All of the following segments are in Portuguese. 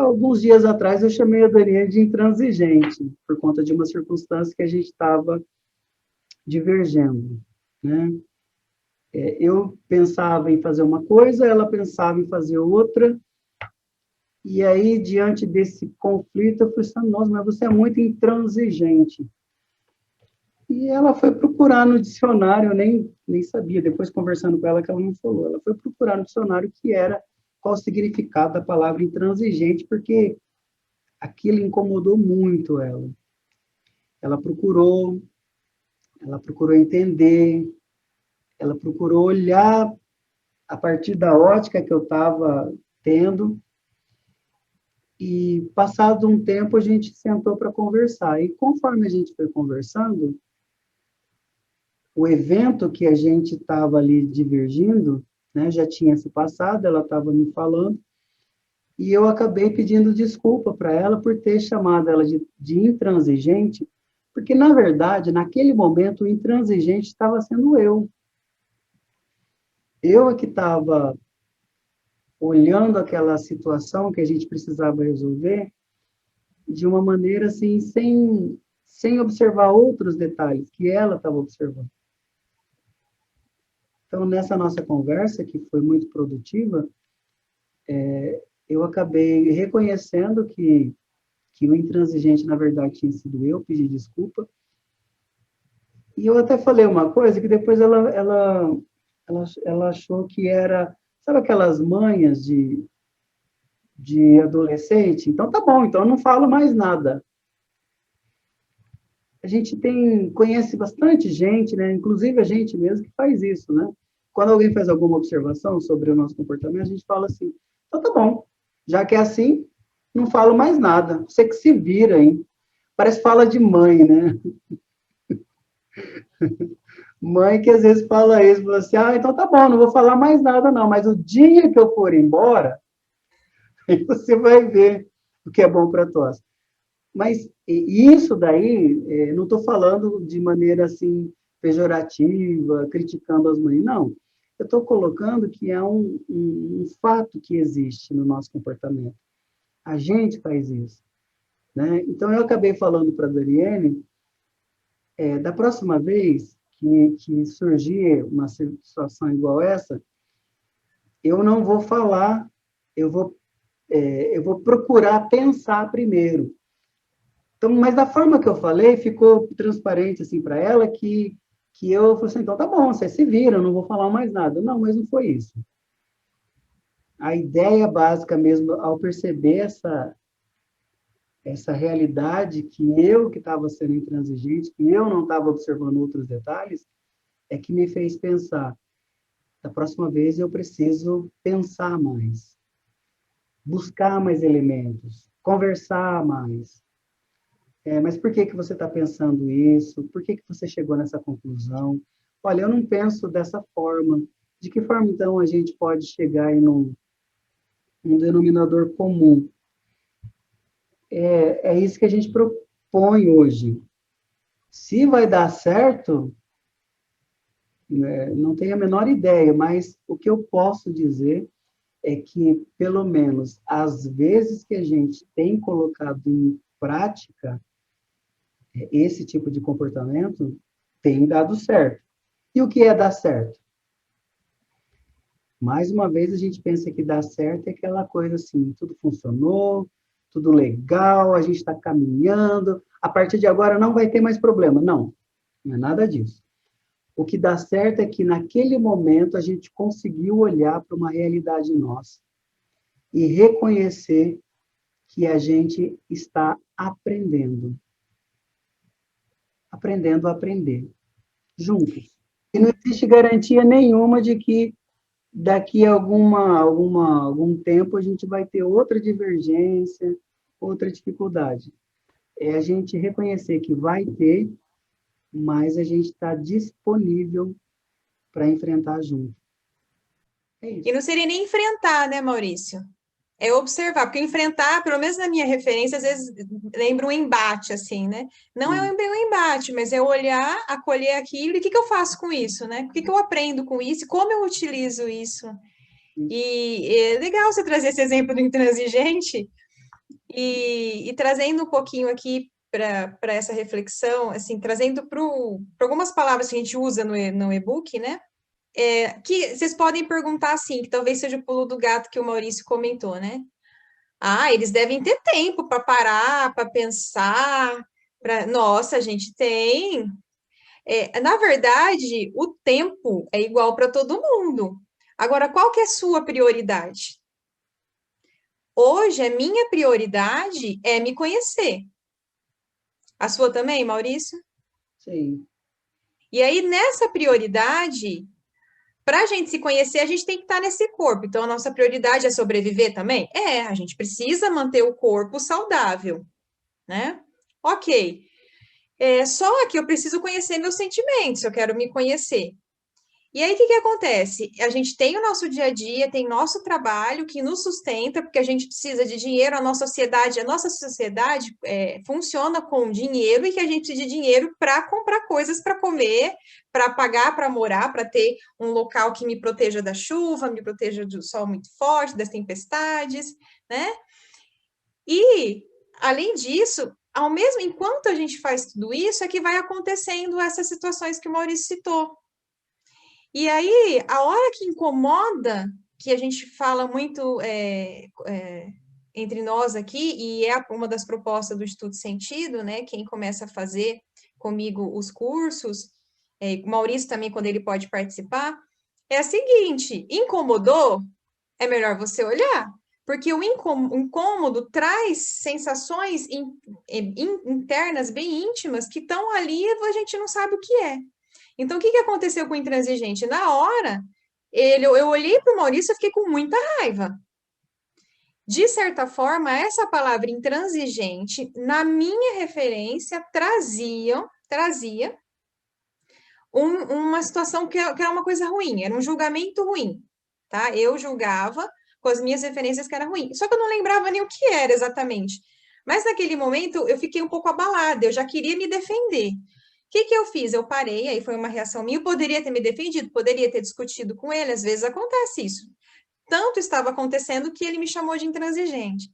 alguns dias atrás eu chamei a Daniela de intransigente, por conta de uma circunstância que a gente estava divergendo, né? Eu pensava em fazer uma coisa, ela pensava em fazer outra, e aí, diante desse conflito, eu falei assim, nossa, mas você é muito intransigente. E ela foi procurar no dicionário, eu nem sabia, depois conversando com ela que ela não falou, ela foi procurar no dicionário qual o significado da palavra intransigente, porque aquilo incomodou muito ela. Ela procurou, ela procurou entender, ela procurou olhar a partir da ótica que eu estava tendo, e passado um tempo a gente sentou para conversar. E conforme a gente foi conversando, o evento que a gente estava ali divergindo, né, já tinha se passado, ela estava me falando, e eu acabei pedindo desculpa para ela por ter chamado ela de intransigente, porque, na verdade, naquele momento, o intransigente estava sendo eu. Eu é que estava olhando aquela situação que a gente precisava resolver de uma maneira assim, sem observar outros detalhes que ela estava observando. Então, nessa nossa conversa, que foi muito produtiva, eu acabei reconhecendo que o intransigente, na verdade, tinha sido eu, pedi desculpa. E eu até falei uma coisa que depois ela achou que era, sabe aquelas manhas de adolescente? Então, tá bom, então eu não falo mais nada. A gente conhece bastante gente, né? Inclusive a gente mesmo que faz isso, né? Quando alguém faz alguma observação sobre o nosso comportamento, a gente fala assim, então tá bom, já que é assim, não falo mais nada. Você que se vira, hein? Parece fala de mãe, né? Mãe que às vezes fala isso, fala assim, então tá bom, não vou falar mais nada não, mas o dia que eu for embora, aí você vai ver o que é bom para tosse. Mas isso daí, não estou falando de maneira assim pejorativa, criticando as mães, não. Eu estou colocando que é um fato que existe no nosso comportamento. A gente faz isso, né? Então, eu acabei falando para a Dariane, da próxima vez que surgir uma situação igual essa, eu não vou falar, eu vou procurar pensar primeiro. Então, mas da forma que eu falei, ficou transparente assim para ela que eu falei assim, então tá bom, você se vira, eu não vou falar mais nada. Não, mas não foi isso. A ideia básica mesmo, ao perceber essa realidade que estava sendo intransigente, que eu não estava observando outros detalhes, é que me fez pensar, da próxima vez eu preciso pensar mais, buscar mais elementos, conversar mais. Mas por que você está pensando isso? Por que você chegou nessa conclusão? Olha, eu não penso dessa forma. De que forma, então, a gente pode chegar em um denominador comum? É isso que a gente propõe hoje. Se vai dar certo, né, não tenho a menor ideia, mas o que eu posso dizer é que, pelo menos, as vezes que a gente tem colocado em prática esse tipo de comportamento, tem dado certo. E o que é dar certo? Mais uma vez, a gente pensa que dar certo é aquela coisa assim, tudo funcionou, tudo legal, a gente está caminhando, a partir de agora não vai ter mais problema. Não, não é nada disso. O que dá certo é que naquele momento a gente conseguiu olhar para uma realidade nossa e reconhecer que a gente está aprendendo. Aprendendo a aprender, juntos. E não existe garantia nenhuma de que daqui a algum tempo a gente vai ter outra divergência, outra dificuldade. É a gente reconhecer que vai ter, mas a gente está disponível para enfrentar junto. É E isso. não seria nem enfrentar, né, Maurício? É observar, porque enfrentar, pelo menos na minha referência, às vezes lembra um embate, assim, né? Não é bem um embate, mas é olhar, acolher aquilo, e o que que eu faço com isso, né? O que que eu aprendo com isso, como eu utilizo isso. E é legal você trazer esse exemplo do intransigente, E trazendo um pouquinho aqui para essa reflexão, assim, trazendo para algumas palavras que a gente usa no e-book, né? Que vocês podem perguntar assim, que talvez seja o pulo do gato que o Maurício comentou, né? Ah, eles devem ter tempo para parar, para pensar. Nossa, a gente tem. Na verdade, o tempo é igual para todo mundo. Agora, qual que é a sua prioridade? Hoje, a minha prioridade é me conhecer. A sua também, Maurício? Sim. E aí, nessa prioridade, para a gente se conhecer, a gente tem que estar nesse corpo. Então, a nossa prioridade é sobreviver também? A gente precisa manter o corpo saudável, né? Ok. Só que eu preciso conhecer meus sentimentos, eu quero me conhecer. E aí, o que acontece? A gente tem o nosso dia a dia, tem nosso trabalho que nos sustenta, porque a gente precisa de dinheiro, a nossa sociedade funciona com dinheiro e que a gente precisa de dinheiro para comprar coisas para comer, para pagar, para morar, para ter um local que me proteja da chuva, me proteja do sol muito forte, das tempestades, né? E, além disso, enquanto a gente faz tudo isso, é que vai acontecendo essas situações que o Maurício citou. E aí, a hora que incomoda, que a gente fala muito entre nós aqui, e é uma das propostas do Estudo Sentido, né? Quem começa a fazer comigo os cursos, o Maurício também, quando ele pode participar, é a seguinte: incomodou, é melhor você olhar, porque o incômodo traz sensações internas bem íntimas que estão ali e a gente não sabe o que é. Então, o que aconteceu com o intransigente? Na hora, eu olhei para o Maurício e fiquei com muita raiva. De certa forma, essa palavra intransigente, na minha referência, trazia uma situação que era uma coisa ruim, era um julgamento ruim, tá? Eu julgava com as minhas referências que era ruim. Só que eu não lembrava nem o que era exatamente. Mas naquele momento eu fiquei um pouco abalada, eu já queria me defender. O que eu fiz? Eu parei, aí foi uma reação minha. Eu poderia ter me defendido, poderia ter discutido com ele, às vezes acontece isso. Tanto estava acontecendo que ele me chamou de intransigente.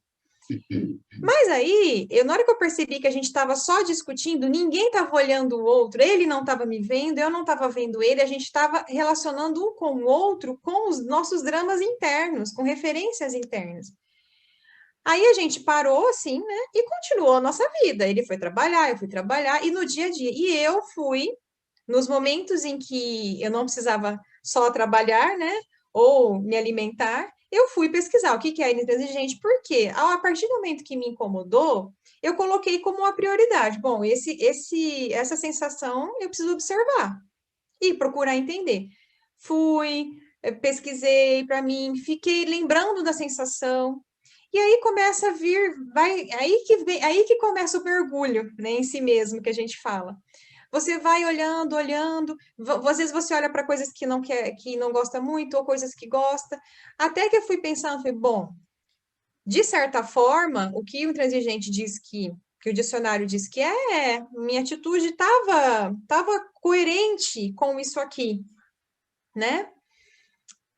Mas aí, na hora que eu percebi que a gente estava só discutindo, ninguém estava olhando o outro, ele não estava me vendo, eu não estava vendo ele, a gente estava relacionando um com o outro com os nossos dramas internos, com referências internas. Aí a gente parou assim, né, e continuou a nossa vida. Ele foi trabalhar, eu fui trabalhar, e no dia a dia. E eu fui, nos momentos em que eu não precisava só trabalhar, né, ou me alimentar, eu fui pesquisar o que é intransigente, porque a partir do momento que me incomodou, eu coloquei como uma prioridade. Bom, essa sensação eu preciso observar e procurar entender. Fui, pesquisei para mim, fiquei lembrando da sensação. E aí começa a vir, aí que começa o mergulho, né, em si mesmo que a gente fala. Você vai olhando, olhando, às vezes você olha para coisas que não quer, que não gosta muito, ou coisas que gosta. Até que eu fui pensando, falei, bom, de certa forma, o que o intransigente diz que o dicionário diz que minha atitude estava coerente com isso aqui, né?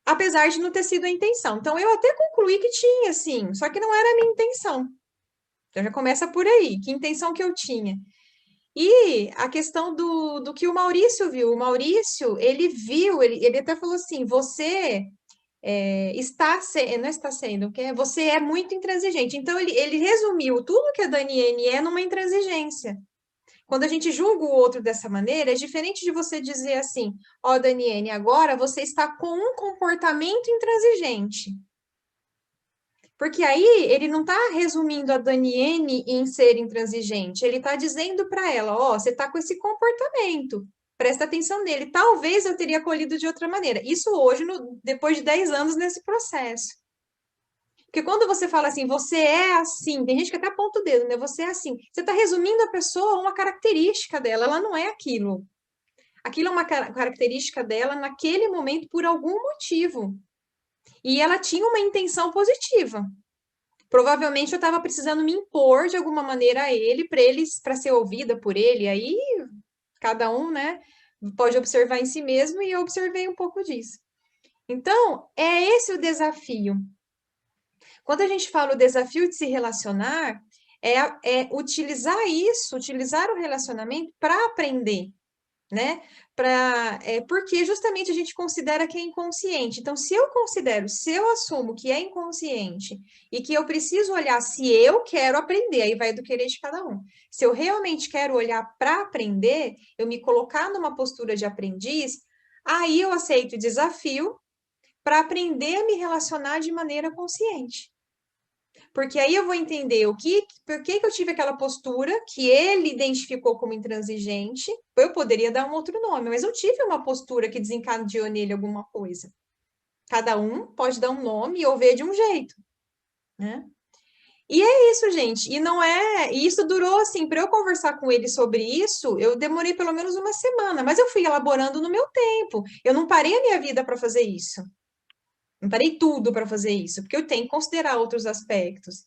Apesar de não ter sido a intenção. Então, eu até concluí que tinha, sim, só que não era a minha intenção. Então, já começa por aí, que intenção que eu tinha. E a questão do que o Maurício viu. O Maurício, ele viu, ele até falou assim, você não está sendo, você é muito intransigente. Então, ele resumiu tudo que a Daniene é numa intransigência. Quando a gente julga o outro dessa maneira, é diferente de você dizer assim, ó, Daniene, agora você está com um comportamento intransigente. Porque aí ele não está resumindo a Daniene em ser intransigente, ele está dizendo para ela, ó, você está com esse comportamento, presta atenção nele. Talvez eu teria acolhido de outra maneira. Isso hoje, depois de 10 anos nesse processo. Porque quando você fala assim, você é assim, tem gente que até aponta o dedo, né? Você é assim. Você está resumindo a pessoa a uma característica dela, ela não é aquilo. Aquilo é uma característica dela naquele momento por algum motivo. E ela tinha uma intenção positiva. Provavelmente eu estava precisando me impor de alguma maneira a ele, para ser ouvida por ele. Aí cada um, né, pode observar em si mesmo e eu observei um pouco disso. Então, é esse o desafio. Quando a gente fala o desafio de se relacionar, é utilizar isso, utilizar o relacionamento para aprender, né? Porque justamente a gente considera que é inconsciente. Então, se eu assumo que é inconsciente e que eu preciso olhar se eu quero aprender, aí vai do querer de cada um. Se eu realmente quero olhar para aprender, eu me colocar numa postura de aprendiz, aí eu aceito o desafio para aprender a me relacionar de maneira consciente. Porque aí eu vou entender por que eu tive aquela postura que ele identificou como intransigente. Eu poderia dar um outro nome, mas eu tive uma postura que desencadeou nele alguma coisa. Cada um pode dar um nome ou ver de um jeito, né? E é isso, gente. E isso durou assim, para eu conversar com ele sobre isso, eu demorei pelo menos uma semana, mas eu fui elaborando no meu tempo. Eu não parei a minha vida para fazer isso. Não parei tudo para fazer isso, porque eu tenho que considerar outros aspectos.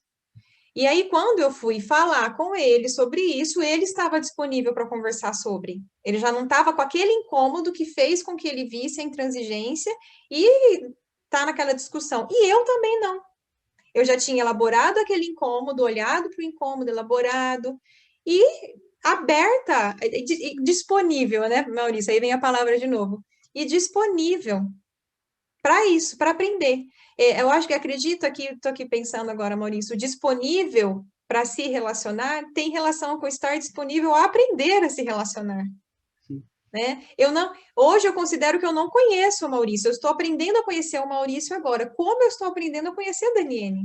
E aí, quando eu fui falar com ele sobre isso, ele estava disponível para conversar sobre. Ele já não estava com aquele incômodo que fez com que ele visse a intransigência e tá naquela discussão. E eu também não. Eu já tinha elaborado aquele incômodo, olhado para o incômodo, elaborado e aberta, disponível, né, Maurício? Aí vem a palavra de novo. E disponível para isso, para aprender. Eu acho que acredito aqui, estou aqui pensando agora, Maurício, disponível para se relacionar tem relação com estar disponível a aprender a se relacionar. Sim. Né? Hoje eu considero que eu não conheço o Maurício, eu estou aprendendo a conhecer o Maurício agora. Como eu estou aprendendo a conhecer a Daniele?